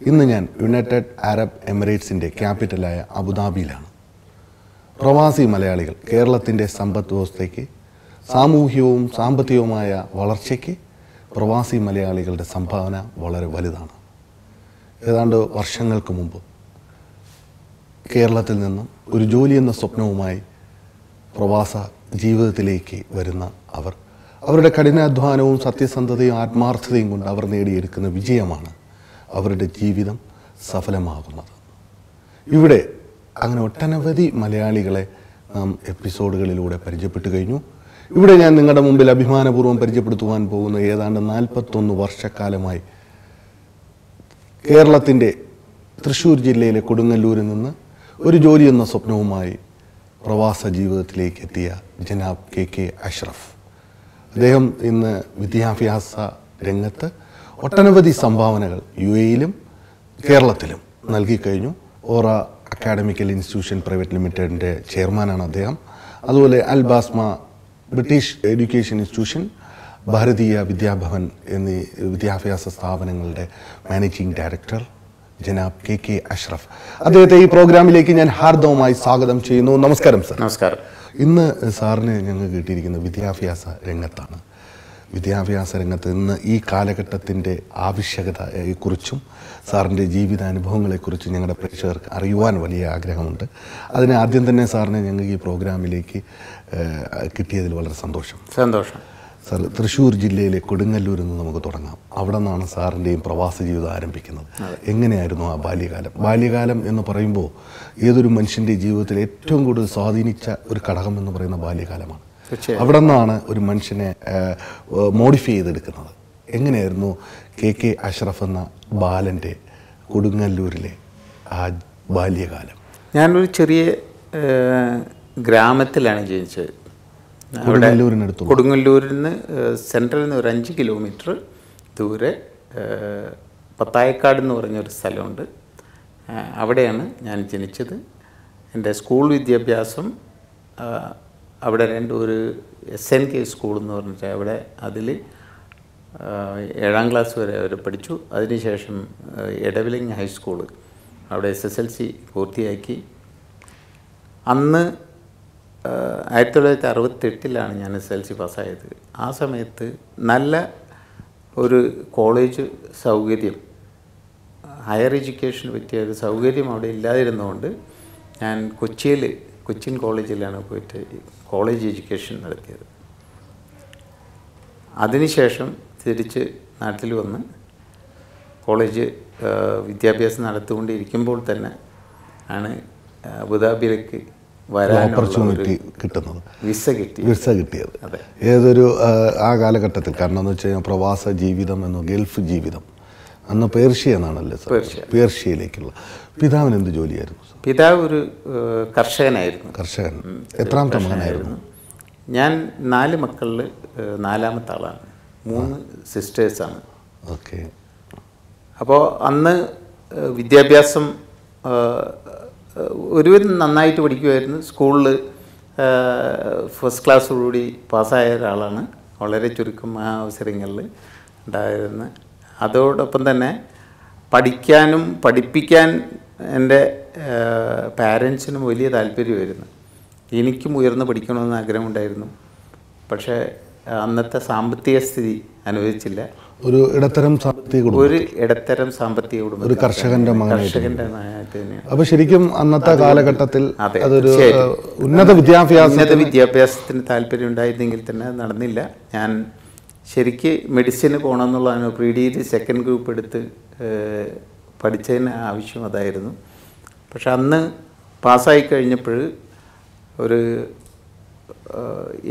ഇന്ന് ഞാൻ United Arab എമിറേറ്റ്സിൻ്റെ ക്യാപിറ്റലായ അബുദാബിയിലാണ്. പ്രവാസി മലയാളികൾ കേരളത്തിൻ്റെ സമ്പദ് വ്യവസ്ഥയ്ക്ക് സാമൂഹികവും സാമ്പത്തികവുമായ വളർച്ചയ്ക്ക് പ്രവാസി മലയാളികളുടെ സംഭാവന വളരെ വലുതാണ്. ഏതാണ്ട് വർഷങ്ങൾക്ക് മുമ്പ് കേരളത്തിൽ നിന്നും ഒരു ജോലി എന്ന സ്വപ്നവുമായി പ്രവാസ ജീവിതത്തിലേക്ക് വരുന്ന അവരുടെ കഠിനാധ്വാനവും സത്യസന്ധതയും ആത്മാർത്ഥതയും കൊണ്ട് അവർ നേടിയെടുക്കുന്ന വിജയമാണ് അവരുടെ ജീവിതം സഫലമാകുന്നത്. ഇവിടെ അങ്ങനെ ഒട്ടനവധി മലയാളികളെ നാം എപ്പിസോഡുകളിലൂടെ പരിചയപ്പെട്ടു കഴിഞ്ഞു. ഇവിടെ ഞാൻ നിങ്ങളുടെ മുമ്പിൽ അഭിമാനപൂർവ്വം പരിചയപ്പെടുത്തുവാൻ പോകുന്ന ഏതാണ്ട് 41 വർഷക്കാലമായി കേരളത്തിൻ്റെ തൃശ്ശൂർ ജില്ലയിലെ കൊടുങ്ങല്ലൂരിൽ നിന്ന് ഒരു ജോലി എന്ന സ്വപ്നവുമായി പ്രവാസ ജീവിതത്തിലേക്ക് എത്തിയ ജനാബ് കെ അഷ്റഫ്. അദ്ദേഹം ഇന്ന് വിദ്യാഭ്യാസ രംഗത്ത് ഒട്ടനവധി സംഭാവനകൾ UAE-ലും കേരളത്തിലും നൽകിക്കഴിഞ്ഞു. ഓറ അക്കാഡമിക്കൽ ഇൻസ്റ്റിറ്റ്യൂഷൻ പ്രൈവറ്റ് ലിമിറ്റഡിൻ്റെ ചെയർമാനാണ് അദ്ദേഹം. അതുപോലെ അൽ ബാസ്മ British education institution, Bharatiya Vidya Bhavan എന്നീ വിദ്യാഭ്യാസ സ്ഥാപനങ്ങളുടെ മാനേജിംഗ് ഡയറക്ടർ ജനാബ് കെ അഷ്റഫ്. അദ്ദേഹത്തെ ഈ പ്രോഗ്രാമിലേക്ക് ഞാൻ ഹാർദവമായി സ്വാഗതം ചെയ്യുന്നു. നമസ്കാരം സർ. നമസ്കാരം. ഇന്ന് സാറിന് ഞങ്ങൾ കിട്ടിയിരിക്കുന്ന വിദ്യാഭ്യാസ രംഗത്താണ്. വിദ്യാഭ്യാസ രംഗത്ത് ഇന്ന് ഈ കാലഘട്ടത്തിൻ്റെ ആവശ്യകതയെക്കുറിച്ചും സാറിൻ്റെ ജീവിതാനുഭവങ്ങളെക്കുറിച്ചും ഞങ്ങളുടെ പ്രേക്ഷകർക്ക് അറിയുവാൻ വലിയ ആഗ്രഹമുണ്ട്. അതിന് ആദ്യം തന്നെ സാറിനെ ഞങ്ങൾക്ക് ഈ പ്രോഗ്രാമിലേക്ക് കിട്ടിയതിൽ വളരെ സന്തോഷം. സാർ, തൃശ്ശൂർ ജില്ലയിലെ കൊടുങ്ങല്ലൂരിൽ നിന്ന് നമുക്ക് തുടങ്ങാം. അവിടെ നിന്നാണ് സാറിൻ്റെയും പ്രവാസ ജീവിതം ആരംഭിക്കുന്നത്. എങ്ങനെയായിരുന്നു ആ ബാല്യകാലം എന്ന് പറയുമ്പോൾ ഏതൊരു മനുഷ്യൻ്റെ ജീവിതത്തിൽ ഏറ്റവും കൂടുതൽ സ്വാധീനിച്ച ഒരു ഘടകം എന്ന് പറയുന്ന ബാല്യകാലമാണ്. അവിടെ നിന്നാണ് ഒരു മനുഷ്യനെ മോഡിഫൈ ചെയ്തെടുക്കുന്നത്. എങ്ങനെയായിരുന്നു കെ അഷ്റഫ് എന്ന ബാലൻ്റെ കൊടുങ്ങല്ലൂരിലെ ആ ബാല്യകാലം? ഞാനൊരു ചെറിയ ഗ്രാമത്തിലാണ് ജനിച്ചത്. കൊടുങ്ങല്ലൂരിൽ നിന്ന് സെൻട്രലിൽ നിന്ന് ഒരു 5 കിലോമീറ്റർ ദൂരെ പത്തായക്കാട് എന്ന് പറഞ്ഞൊരു സ്ഥലമുണ്ട്. അവിടെയാണ് ഞാൻ ജനിച്ചത്. എൻ്റെ സ്കൂൾ വിദ്യാഭ്യാസം അവിടെ ഒരു SNK സ്കൂൾ എന്ന് പറഞ്ഞിട്ട് അവിടെ അതിൽ 7ാം ക്ലാസ് വരെ പഠിച്ചു. അതിനുശേഷം എടവിലിംഗ് ഹൈസ്കൂൾ അവിടെ SSLC പൂർത്തിയാക്കി. അന്ന് 1968 ഞാൻ SSLC പാസ്സായത്. ആ സമയത്ത് നല്ല ഒരു കോളേജ് സൗകര്യം, ഹയർ എഡ്യൂക്കേഷന് പറ്റിയ ഒരു സൗകര്യം അവിടെ ഇല്ലാതിരുന്നതുകൊണ്ട് ഞാൻ കൊച്ചിൻ കോളേജിലാണ് പോയിട്ട് കോളേജ് എഡ്യൂക്കേഷൻ നടത്തിയത്. അതിനുശേഷം തിരിച്ച് നാട്ടിൽ വന്ന് കോളേജ് വിദ്യാഭ്യാസം നടത്തിക്കൊണ്ടിരിക്കുമ്പോൾ തന്നെ ആണ് അബുദാബിയിലേക്ക് ഓപ്പർച്യൂണിറ്റി കിട്ടുന്നത്, വിസ കിട്ടിയത്. അതെ. ഏതൊരു ആ കാലഘട്ടത്തിൽ, കാരണം എന്ന് വെച്ച് കഴിഞ്ഞാൽ പ്രവാസ ജീവിതം എന്നോ ഗൾഫ് ജീവിതം അന്ന് പേർഷ്യ എന്നാണല്ലേ സാർ? പേർഷ്യയിലേക്കുള്ള. പിതാവിന് എന്ത് ജോലിയായിരുന്നു? പിതാവ് ഒരു കർഷകനായിരുന്നു. കർഷകൻ. എത്രാമത്തെ മകനായിരുന്നു? ഞാൻ 4 മക്കളിൽ 4ാമത്തെ ആളാണ്. 3 സിസ്റ്റേഴ്സാണ്. ഓക്കെ. അപ്പോൾ അന്ന് വിദ്യാഭ്യാസം ഒരുവരും നന്നായിട്ട് പഠിക്കുമായിരുന്നു. സ്കൂളിൽ ഫസ്റ്റ് ക്ലാസ്സോടുകൂടി പാസ്സായ ഒരാളാണ്. വളരെ ചുരുക്കം ആ അവസരങ്ങളിൽ ഉണ്ടായിരുന്നു. അതോടൊപ്പം തന്നെ പഠിപ്പിക്കാൻ എൻ്റെ പാരൻസിനും വലിയ താല്പര്യമായിരുന്നു. എനിക്കും ഉയർന്ന് പഠിക്കണമെന്ന് ആഗ്രഹമുണ്ടായിരുന്നു. പക്ഷേ അന്നത്തെ സാമ്പത്തിക സ്ഥിതി അനുവദിച്ചില്ല. ഒരു ഇടത്തരം സാമ്പത്തിക കുടുംബം, ഒരു കർഷകന്റെ മകനായിട്ട് തന്നെയാണ്. അപ്പോൾ ശരിക്കും അന്നത്തെ കാലഘട്ടത്തിൽ അതൊരു ഉന്നത വിദ്യാഭ്യാസത്തിന് താല്പര്യം ഉണ്ടായിരുന്നെങ്കിൽ തന്നെ അത് നടന്നില്ല. ഞാൻ ശരിക്ക് മെഡിസിന് പോകണമെന്നുള്ളതാണ്. പ്രീ-ഡിഗ്രി 2nd ഗ്രൂപ്പ് എടുത്ത് പഠിച്ചതിന് ആവശ്യം അതായിരുന്നു. പക്ഷെ അന്ന് പാസ്സായി കഴിഞ്ഞപ്പോൾ ഒരു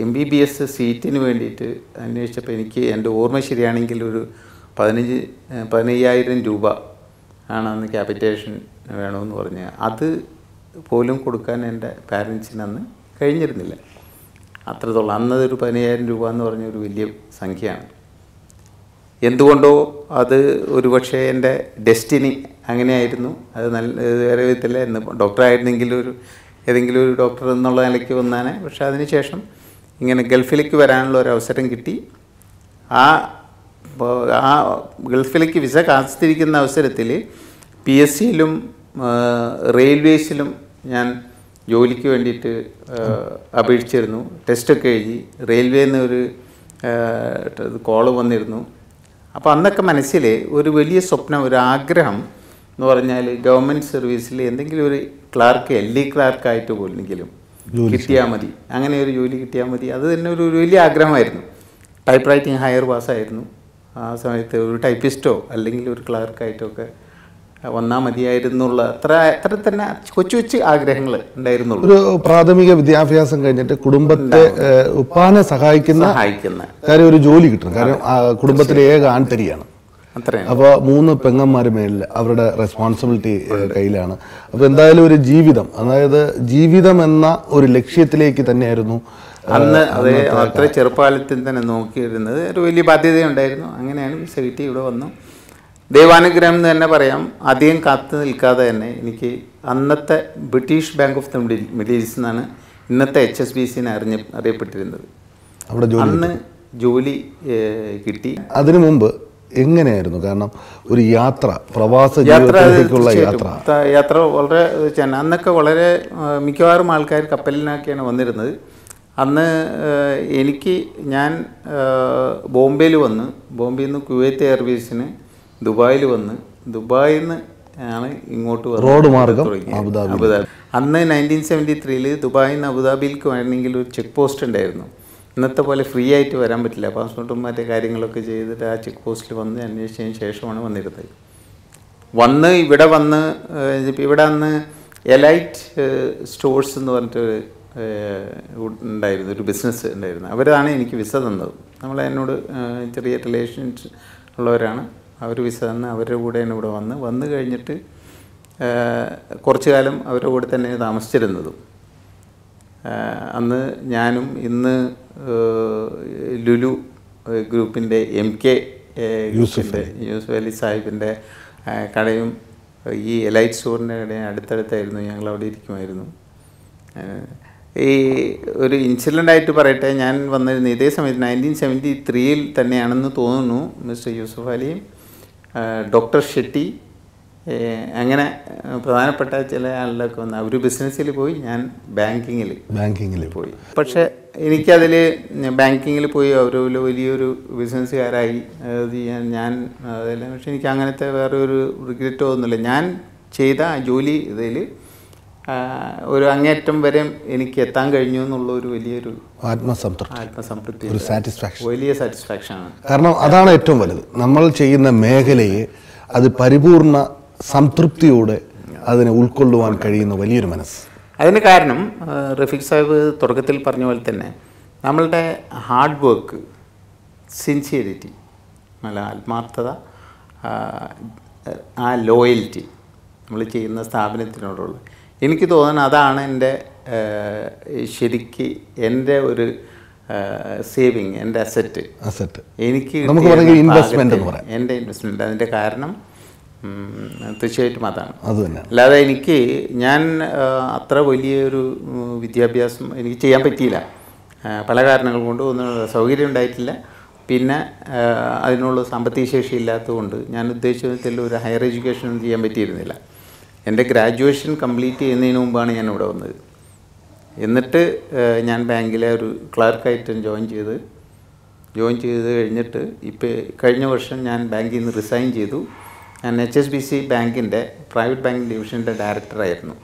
MBBS സീറ്റിന് വേണ്ടിയിട്ട് അന്വേഷിച്ചപ്പോൾ എനിക്ക് എൻ്റെ ഓർമ്മ ശരിയാണെങ്കിൽ ഒരു 15,000 രൂപ ആണ് അന്ന് ക്യാപിറ്റേഷൻ വേണമെന്ന് പറഞ്ഞ്. അത് പോലും കൊടുക്കാൻ എൻ്റെ പാരൻസിന് അന്ന് കഴിഞ്ഞിരുന്നില്ല. അത്രത്തോളം അന്നതൊരു 15,000 രൂപ എന്ന് പറഞ്ഞൊരു വലിയ സംഖ്യയാണ്. എന്തുകൊണ്ടോ അത് ഒരുപക്ഷെ എൻ്റെ ഡെസ്റ്റിനി അങ്ങനെയായിരുന്നു. അത് വേറെ വിധത്തില്ല. എന്ന് ഡോക്ടറായിരുന്നെങ്കിൽ ഏതെങ്കിലും ഒരു ഡോക്ടർ എന്നുള്ള നിലയ്ക്ക് വന്നാണ്. പക്ഷെ അതിനുശേഷം ഇങ്ങനെ ഗൾഫിലേക്ക് വരാനുള്ള ഒരു അവസരം കിട്ടി. ആ ഗൾഫിലേക്ക് വിസ കാത്തിരിക്കുന്ന അവസരത്തിൽ PSCയിലും റെയിൽവേസിലും ഞാൻ ജോലിക്ക് വേണ്ടിയിട്ട് അപേക്ഷിച്ചിരുന്നു. ടെസ്റ്റൊക്കെ എഴുതി. റെയിൽവേയിൽ നിന്ന് ഒരു കോള് വന്നിരുന്നു. അപ്പോൾ അന്നൊക്കെ മനസ്സിൽ ഒരു വലിയ സ്വപ്നം, ഒരു ആഗ്രഹം എന്ന് പറഞ്ഞാൽ ഗവൺമെൻറ് സർവീസിൽ എന്തെങ്കിലും ഒരു ക്ലാർക്ക്, LD ക്ലാർക്കായിട്ട് പോലെങ്കിലും കിട്ടിയാൽ മതി, അങ്ങനെ ഒരു ജോലി കിട്ടിയാൽ മതി. അത് തന്നെ ഒരു വലിയ ആഗ്രഹമായിരുന്നു. ടൈപ്പ് റൈറ്റിംഗ് ഹയർ പാസ്സായിരുന്നു ആ സമയത്ത്. ഒരു ടൈപ്പിസ്റ്റോ അല്ലെങ്കിൽ ഒരു ക്ലാർക്കായിട്ടോ ഒക്കെ വന്നാൽ മതിയായിരുന്നുള്ള അത്ര തന്നെ കൊച്ചു ആഗ്രഹങ്ങൾ ഉണ്ടായിരുന്നുള്ളൂ. ഒരു പ്രാഥമിക വിദ്യാഭ്യാസം കഴിഞ്ഞിട്ട് കുടുംബത്തെ ഉപ്പാനെ സഹായിക്കുന്ന കാര്യം ഒരു ജോലി കിട്ടണം. കാരണം കുടുംബത്തിലെ ഏക ആൺതരിയാണ്. അപ്പോൾ 3 പെങ്ങന്മാർ മേലിൽ അവരുടെ റെസ്പോൺസിബിലിറ്റി കയ്യിലാണ്. അപ്പോൾ എന്തായാലും ഒരു ജീവിതം, അതായത് ജീവിതം എന്ന ഒരു ലക്ഷ്യത്തിലേക്ക് തന്നെയായിരുന്നു അന്ന്. അത് അത്ര ചെറുപ്പകാലത്തിൽ തന്നെ നോക്കിയിരുന്നത്. ഒരു വലിയ ബാധ്യതയുണ്ടായിരുന്നു. അങ്ങനെയാണ് വിസ കിട്ടി ഇവിടെ വന്നു. ദൈവാനുഗ്രഹം എന്ന് തന്നെ പറയാം. അധികം കാത്തു നിൽക്കാതെ തന്നെ എനിക്ക് അന്നത്തെ British bank of the middle east എന്നാണ് ഇന്നത്തെ HSBC അറിയപ്പെട്ടിരുന്നത്. അവിടെ അന്ന് ജോലി കിട്ടി. അതിനു മുമ്പ് എങ്ങനെയായിരുന്നു? കാരണം ഒരു യാത്ര, പ്രവാസ ജീവിതത്തിലേക്കുള്ള യാത്ര വളരെ അന്നൊക്കെ വളരെ മിക്കവാറും ആൾക്കാർ കപ്പലിനൊക്കെയാണ് വന്നിരുന്നത്. അന്ന് ഞാൻ ബോംബെയിൽ വന്ന്, ബോംബെയിൽ നിന്ന് കുവൈത്ത് എയർവേസിന് ദുബായിൽ വന്ന്, ദുബായിൽ നിന്ന് ആണ് ഇങ്ങോട്ട് റോഡ് മാർഗം അബുദാബി. അന്ന് 1973 ദുബായിൽ നിന്ന് അബുദാബിയിലേക്ക് വേണമെങ്കിൽ ഒരു ചെക്ക് പോസ്റ്റ് ഉണ്ടായിരുന്നു. ഇന്നത്തെ പോലെ ഫ്രീ ആയിട്ട് വരാൻ പറ്റില്ല. പാസ്പോർട്ടും മറ്റേ കാര്യങ്ങളൊക്കെ ചെയ്തിട്ട് ആ ചെക്ക് പോസ്റ്റിൽ വന്ന് അന്വേഷിച്ചതിന് ശേഷമാണ് വന്നിരുന്നത്. ഇവിടെ അന്ന് എലൈറ്റ് സ്റ്റോഴ്സ് എന്ന് പറഞ്ഞിട്ട് ഉണ്ടായിരുന്നു, ഒരു ബിസിനസ് ഉണ്ടായിരുന്നു. അവരാണ് എനിക്ക് വിസ തന്നത്. എന്നോട് ചെറിയ റിലേഷൻസ് ഉള്ളവരാണ്. അവർ വിസ തന്ന് അവരുടെ കൂടെയാണ് ഇവിടെ വന്ന് കഴിഞ്ഞിട്ട് കുറച്ചു കാലം അവരുടെ കൂടെ തന്നെ താമസിച്ചിരുന്നതും. അന്ന് ഞാനും ഇന്ന് ലുലു ഗ്രൂപ്പിൻ്റെ MK യൂസുഫ് അലി സാഹിബിൻ്റെ കടയും ഈ എലൈറ്റ് സ്റ്റോറിൻ്റെ കടയും അടുത്തടുത്തായിരുന്നു. ഞങ്ങൾ അവിടെ ഇരിക്കുമായിരുന്നു. ഈ ഒരു ഇൻസിഡൻ്റായിട്ട് പറയട്ടെ, ഞാൻ വന്നിരുന്ന ഇതേ സമയത്ത് 1973 തന്നെയാണെന്ന് തോന്നുന്നു. മിസ്റ്റർ യൂസുഫ് അലിയും ഡോക്ടർ ഷെട്ടി, അങ്ങനെ പ്രധാനപ്പെട്ട ചില ആളുകളൊക്കെ വന്ന് അവർ ബിസിനസ്സിൽ പോയി. ഞാൻ ബാങ്കിങ്ങിൽ പോയി. പക്ഷേ എനിക്കതിൽ ബാങ്കിങ്ങിൽ പോയി അവർ വലിയൊരു ബിസിനസ്സുകാരായി. ഞാൻ അതെല്ലാം. പക്ഷെ എനിക്ക് അങ്ങനത്തെ വേറെ ഒരു റിഗ്രറ്റോ ഒന്നുമില്ല. ഞാൻ ചെയ്ത ജോലി ഇതിൽ ഒരു അങ്ങേറ്റം വരെ എനിക്ക് എത്താൻ കഴിഞ്ഞു എന്നുള്ള ഒരു വലിയൊരു ആത്മസംതൃപ്തി, ഒരു സാറ്റിസ്ഫാക്ഷൻ, വലിയ സാറ്റിസ്ഫാക്ഷനാണ്. കാരണം അതാണ് ഏറ്റവും വലുത്. നമ്മൾ ചെയ്യുന്ന മേഖലയെ അത് പരിപൂർണ സംതൃപ്തിയോടെ അതിനെ ഉൾക്കൊള്ളുവാൻ കഴിയുന്ന വലിയൊരു മനസ്സ്. അതിന് കാരണം റഫീഖ് സാഹിബ് തുടക്കത്തിൽ പറഞ്ഞ പോലെ തന്നെ നമ്മളുടെ ഹാർഡ് വർക്ക്, സിൻസിയറിറ്റി, നല്ല ആത്മാർത്ഥത, ആ ലോയൽറ്റി നമ്മൾ ചെയ്യുന്ന സ്ഥാപനത്തിനോടുള്ള, എനിക്ക് തോന്നുന്നു അതാണ് എൻ്റെ ശരിക്ക് എൻ്റെ ഒരു സേവിങ്, എൻ്റെ അസറ്റ്. എനിക്ക് എൻ്റെ ഇൻവെസ്റ്റ്മെൻറ്റ്. അതിൻ്റെ കാരണം തീർച്ചയായിട്ടും അതാണ്. അല്ലാതെ ഞാൻ അത്ര വലിയൊരു വിദ്യാഭ്യാസം എനിക്ക് ചെയ്യാൻ പറ്റിയില്ല. പല കാരണങ്ങൾ കൊണ്ട്. ഒന്നും സൗകര്യം ഉണ്ടായിട്ടില്ല. പിന്നെ അതിനുള്ള സാമ്പത്തിക ശേഷി ഇല്ലാത്തതുകൊണ്ട് ഞാൻ ഉദ്ദേശിച്ച വിധത്തിൽ ഒരു ഹയർ എഡ്യൂക്കേഷൻ ഒന്നും ചെയ്യാൻ പറ്റിയിരുന്നില്ല. എൻ്റെ ഗ്രാജുവേഷൻ കംപ്ലീറ്റ് ചെയ്യുന്നതിന് മുമ്പാണ് ഞാൻ ഇവിടെ വന്നത്. എന്നിട്ട് ഞാൻ ബാങ്കിലെ ഒരു ക്ലർക്കായിട്ട് ജോയിൻ ചെയ്ത് കഴിഞ്ഞിട്ട് ഇപ്പോൾ കഴിഞ്ഞ വർഷം ഞാൻ ബാങ്കിൽ നിന്ന് റിസൈൻ ചെയ്തു. ഞാൻ HSBC ബാങ്കിൻ്റെ പ്രൈവറ്റ് ബാങ്കിങ് ഡിവിഷൻ്റെ ഡയറക്ടറായിരുന്നു.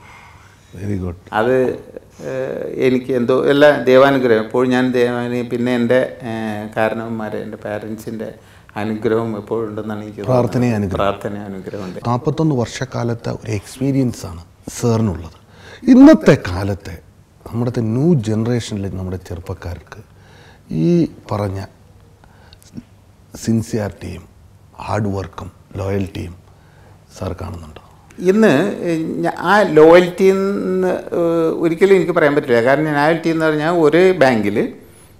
Very good. അത് എനിക്ക് എന്തോ എല്ലാ ദൈവാനുഗ്രഹം. എപ്പോഴും ഞാൻ പിന്നെ എൻ്റെ കാരണവന്മാരെ, എൻ്റെ പാരൻസിൻ്റെ അനുഗ്രഹം എപ്പോഴും ഉണ്ടെന്നാണ് എനിക്ക് പ്രാർത്ഥന അനുഗ്രഹമുണ്ട്. 41 വർഷക്കാലത്തെ ഒരു എക്സ്പീരിയൻസാണ് സാറിനുള്ളത്. ഇന്നത്തെ കാലത്തെ നമ്മുടെ ന്യൂ ജനറേഷനിലെ നമ്മുടെ ചെറുപ്പക്കാർക്ക് ഈ പറഞ്ഞ സിൻസിയാരിറ്റിയും ഹാർഡ് വർക്കും ലോയൽറ്റിയും സാർ കാണുന്നുണ്ടോ? ഇന്ന് ആ ലോയൽറ്റി എന്ന് ഒരിക്കലും എനിക്ക് പറയാൻ പറ്റില്ല. കാരണം ലോയൽറ്റി എന്ന് പറഞ്ഞാൽ ഒരു ബാങ്കിൽ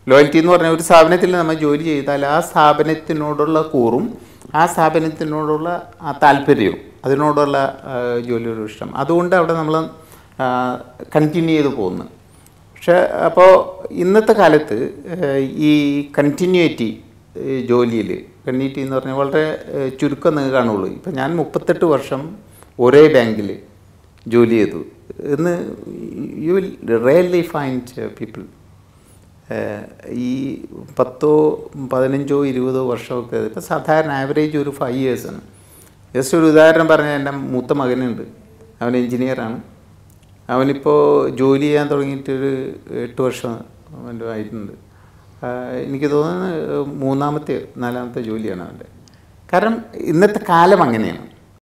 ലോയൽറ്റി എന്ന് പറഞ്ഞാൽ ഒരു സ്ഥാപനത്തിൽ നമ്മൾ ജോലി ചെയ്താൽ ആ സ്ഥാപനത്തിനോടുള്ള കൂറും ആ സ്ഥാപനത്തിനോടുള്ള ആ താല്പര്യവും അതിനോടുള്ള ജോലിയുടെ ഇഷ്ടം, അതുകൊണ്ട് അവിടെ നമ്മൾ കണ്ടിന്യൂ ചെയ്ത് പോകുന്നു. പക്ഷേ അപ്പോൾ ഇന്നത്തെ കാലത്ത് ഈ കണ്ടിന്യൂറ്റി ജോലിയിൽ കണ്ടിന്യൂറ്റി എന്ന് പറഞ്ഞാൽ വളരെ ചുരുക്കം നിങ്ങൾക്ക് കാണുള്ളൂ. ഇപ്പം ഞാൻ 38 വർഷം ഒരേ ബാങ്കിൽ ജോലി ചെയ്തു എന്ന് you will rarely find people. ഈ 10, 15, 20 വർഷമൊക്കെ ഇപ്പോൾ സാധാരണ ആവറേജ് ഒരു 5 years ആണ്. ജസ്റ്റ് ഒരു ഉദാഹരണം പറഞ്ഞാൽ എൻ്റെ മൂത്ത മകനുണ്ട്, അവൻ എൻജിനീയറാണ്. അവനിപ്പോൾ ജോലി ചെയ്യാൻ തുടങ്ങിയിട്ടൊരു 8 വർഷം അവൻ്റെ ആയിട്ടുണ്ട്. എനിക്ക് തോന്നുന്നത് 3ാമത്തെ 4ാമത്തെ ജോലിയാണ് അവൻ്റെ. കാരണം ഇന്നത്തെ കാലം അങ്ങനെയാണ്.